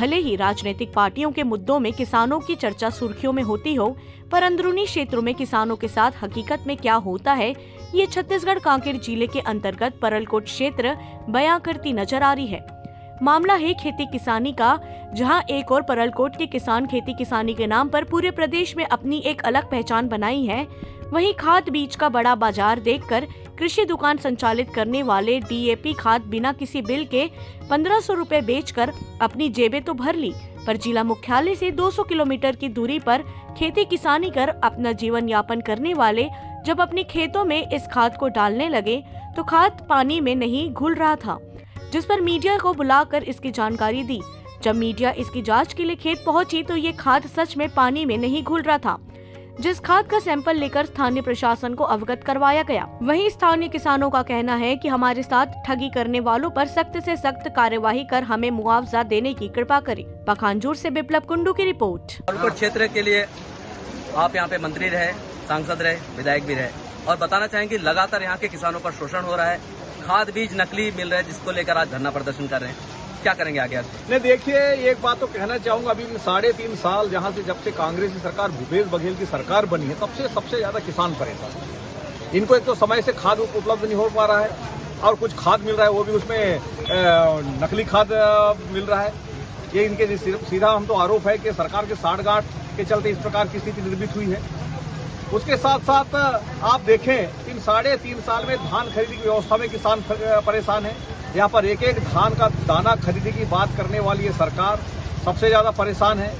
भले ही राजनीतिक पार्टियों के मुद्दों में किसानों की चर्चा सुर्खियों में होती हो, पर अंदरूनी क्षेत्रों में किसानों के साथ हकीकत में क्या होता है, ये छत्तीसगढ़ कांकेर जिले के अंतर्गत परलकोट क्षेत्र बयां करती नजर आ रही है। मामला है खेती किसानी का, जहां एक और परलकोट के किसान खेती किसानी के नाम पर पूरे प्रदेश में अपनी एक अलग पहचान बनाई है। वहीं खाद बीज का बड़ा बाजार देखकर कृषि दुकान संचालित करने वाले डीएपी खाद बिना किसी बिल के 1500 रुपए बेचकर अपनी जेबें तो भर ली, पर जिला मुख्यालय से 200 किलोमीटर की दूरी पर खेती किसानी कर अपना जीवन यापन करने वाले जब अपने खेतों में इस खाद को डालने लगे तो खाद पानी में नहीं घुल रहा था, जिस पर मीडिया को बुलाकर इसकी जानकारी दी। जब मीडिया इसकी जांच के लिए खेत पहुंची तो ये खाद सच में पानी में नहीं घुल रहा था, जिस खाद का सैंपल लेकर स्थानीय प्रशासन को अवगत करवाया गया। वहीं स्थानीय किसानों का कहना है कि हमारे साथ ठगी करने वालों पर सख्त से सख्त कार्यवाही कर हमें मुआवजा देने की कृपा करें। पखानजूर से बिप्लब कुंडू की रिपोर्ट। परलकोट क्षेत्र के लिए आप यहाँ पे मंत्री रहे, सांसद रहे, विधायक भी रहे, और बताना चाहेंगे लगातार यहाँ के किसानों पर शोषण हो रहा है, खाद बीज नकली मिल रहा है, जिसको लेकर आज धरना प्रदर्शन कर रहे हैं। क्या करेंगे आगे आप? नहीं, देखिए, एक बात तो कहना चाहूंगा, अभी 3.5 साल जहां से जब से कांग्रेस की सरकार, भूपेश बघेल की सरकार बनी है, तब से सबसे ज्यादा किसान परेशान है। इनको एक तो समय से खाद उपलब्ध नहीं हो पा रहा है, और कुछ खाद मिल रहा है वो भी उसमें नकली खाद मिल रहा है। ये इनके सीधा हम तो आरोप है कि सरकार के साठगांठ के चलते इस प्रकार की स्थिति निर्मित हुई है। उसके साथ साथ आप देखें, 3.5 साल में धान खरीदी की व्यवस्था में किसान परेशान है। यहाँ पर एक एक धान का दाना खरीदने की बात करने वाली ये सरकार सबसे ज्यादा परेशान है।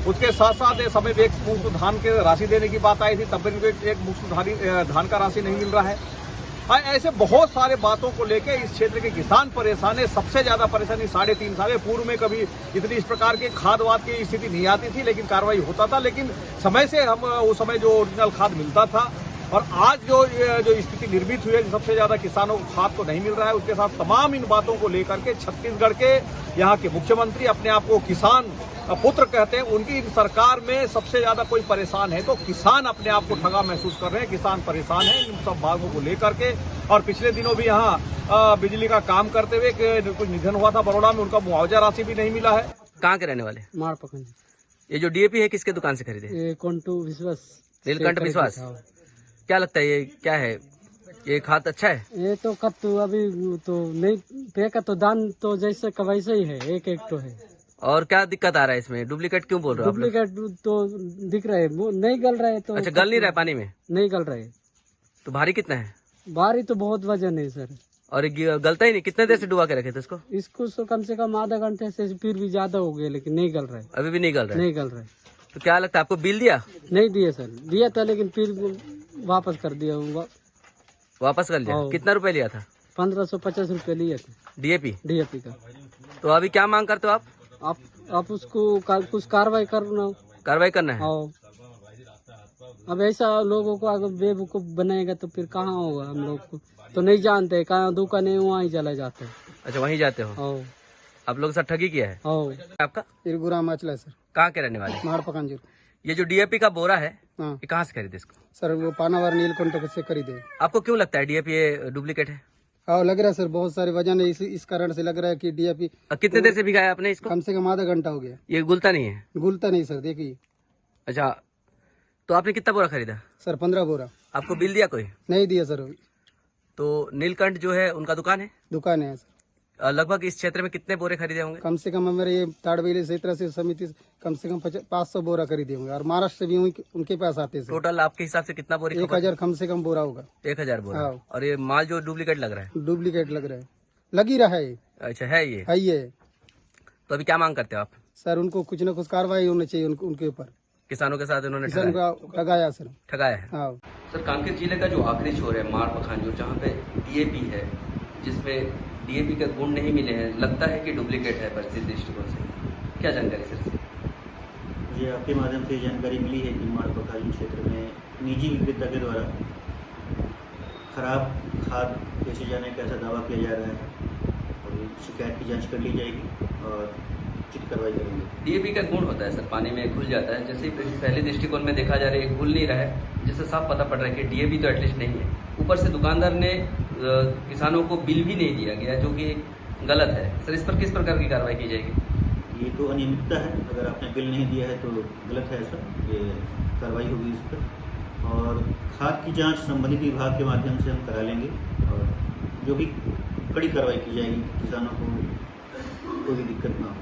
उसके साथ साथ इस समय एक मुश्त धान के राशि देने की बात आई थी, तब भी एक मुश्त धान का राशि नहीं मिल रहा है। ऐसे बहुत सारे बातों को लेकर इस क्षेत्र के किसान परेशान है। सबसे ज्यादा परेशानी 3.5 साल पूर्व में कभी इतनी इस प्रकार के खाद वाद की स्थिति नहीं आती थी, लेकिन कार्रवाई होता था, लेकिन समय से हम उस समय जो ओरिजिनल खाद मिलता था। और आज जो स्थिति निर्मित हुई है, सबसे ज्यादा किसानों को खाद तो नहीं मिल रहा है। उसके साथ तमाम इन बातों को लेकर के छत्तीसगढ़ के यहाँ के मुख्यमंत्री अपने आप को किसान पुत्र कहते हैं, उनकी सरकार में सबसे ज्यादा कोई परेशान है तो किसान अपने आप को ठगा महसूस कर रहे हैं। किसान परेशान है इन सब बातों को लेकर के। और पिछले दिनों भी यहाँ बिजली का काम करते हुए कुछ निधन हुआ था बड़ौदा में, उनका मुआवजा राशि भी नहीं मिला है। कहाँ के रहने वाले? मारपखन। ये जो डीएपी है किसके दुकान से खरीदे? नीलकंठ विश्वास। क्या लगता है ये क्या है, ये खाद अच्छा है? ये तो कत्तू अभी तो नहीं फेंका, तो दान तो जैसे का वैसे ही है, एक तो है। और क्या दिक्कत आ रहा है इसमें? डुप्लीकेट क्यों बोल रहे हो? डुप्लीकेट तो दिख रहा है, वो नहीं गल रहा है। तो अच्छा, गल नहीं रहा है पानी में? नहीं गल रहा है। तो भारी कितना है? भारी तो बहुत वजन है सर। और गलता ही नहीं? कितने देर से डुबा के रखे थे इसको? इसको कम से कम आधा घंटे से फिर भी ज्यादा हो गया, लेकिन नहीं गल रहा है। अभी भी नहीं गल रहा है? नहीं गल रहा है। तो क्या लगता है आपको बिल दिया? नहीं दिया सर, दिया था लेकिन फिर वापस कर दिया। वापस कर लिया? कितना रुपए लिया था? 1550 रुपए लिया था डीएपी का। तो अभी क्या मांग करते हो आप उसको कुछ कार्रवाई करना है। अब ऐसा लोगों को अगर बेवकूफ बनाएगा तो फिर कहाँ होगा? हम लोग को तो नहीं जानते, कहाँ दुकान है वहाँ ही चला जाते हैं। अच्छा, वहीं जाते हो? आप लोग साथ ठगी किया है? आपका? इरगुराम अचला सर। कहाँ के रहने वाले? मारपखन। ये जो डीएपी का बोरा है, ये कहाँ से खरीदे इसको? सर वो पानावार नीलकंठ से खरीदे। आपको क्यों लगता है डीएपी ये डुप्लीकेट है? हाँ, लग रहा है सर, बहुत सारे वजन है, इस कारण से लग रहा है कि डीएपी। कितने देर से भिगाया आपने इसको? कम से कम आधा घंटा हो गया। ये गुलता नहीं है? गुलता नहीं सर, देखिए। अच्छा, तो आपने कितना बोरा खरीदा? सर 15 बोरा। आपको बिल दिया कोई? नहीं दिया सर। तो नीलकंठ जो है उनका दुकान है? दुकान है सर। लगभग इस क्षेत्र में कितने बोरे खरीदे होंगे? कम से कम हमारे ये ताड़बेली क्षेत्र से समिति कम से कम 500 बोरा खरीदे होंगे, और महाराष्ट्र से भी उनके पास आते हैं। टोटल आपके हिसाब से कितना बोरी? 1000 कम से कम बोरा होगा। 1000 बोरा। और ये माल जो डुप्लीकेट लग रहा है? डुप्लीकेट लग रहा है, लग ही रहा है। अच्छा, है ये? तो अभी क्या मांग करते हो आप? सर उनको कुछ न कुछ कार्रवाई होनी चाहिए उनके ऊपर। किसानों के साथ उन्होंने ठगाया सर। ठगाया है? हाँ। सर, कांकेर जिले का जो आखिरी छोर है मारपखानजूर, जहाँ पे डीएपी है, जिसमें डीएपी के गुण नहीं मिले हैं, लगता है कि डुप्लीकेट है परिस्थिति दृष्टिकोण से। क्या जानकारी सर? मुझे आपके माध्यम से जानकारी मिली है कि मारपखानजूर क्षेत्र में निजी विक्रेता के द्वारा खराब खाद बेचे जाने का ऐसा दावा किया जा रहा है, और शिकायत की जांच कर ली जाएगी और उचित कार्रवाई करेंगे। डीएपी का गुण होता है सर, पानी में घुल जाता है, जैसे पहले दृष्टिकोण में देखा जा रहा है घुल नहीं रहा है, जिससे साफ पता पड़ रहा है कि डीएपी तो एटलीस्ट नहीं है। ऊपर से दुकानदार ने किसानों को बिल भी नहीं दिया गया, जो कि गलत है। सर, इस पर किस प्रकार की कार्रवाई की जाएगी? ये तो अनियमितता है, अगर आपने बिल नहीं दिया है तो गलत है, ऐसा ये कार्रवाई होगी इस पर। और खाद की जांच संबंधित विभाग के माध्यम से हम करा लेंगे और जो भी कड़ी कार्रवाई की जाएगी, किसानों को कोई भी दिक्कत ना हो।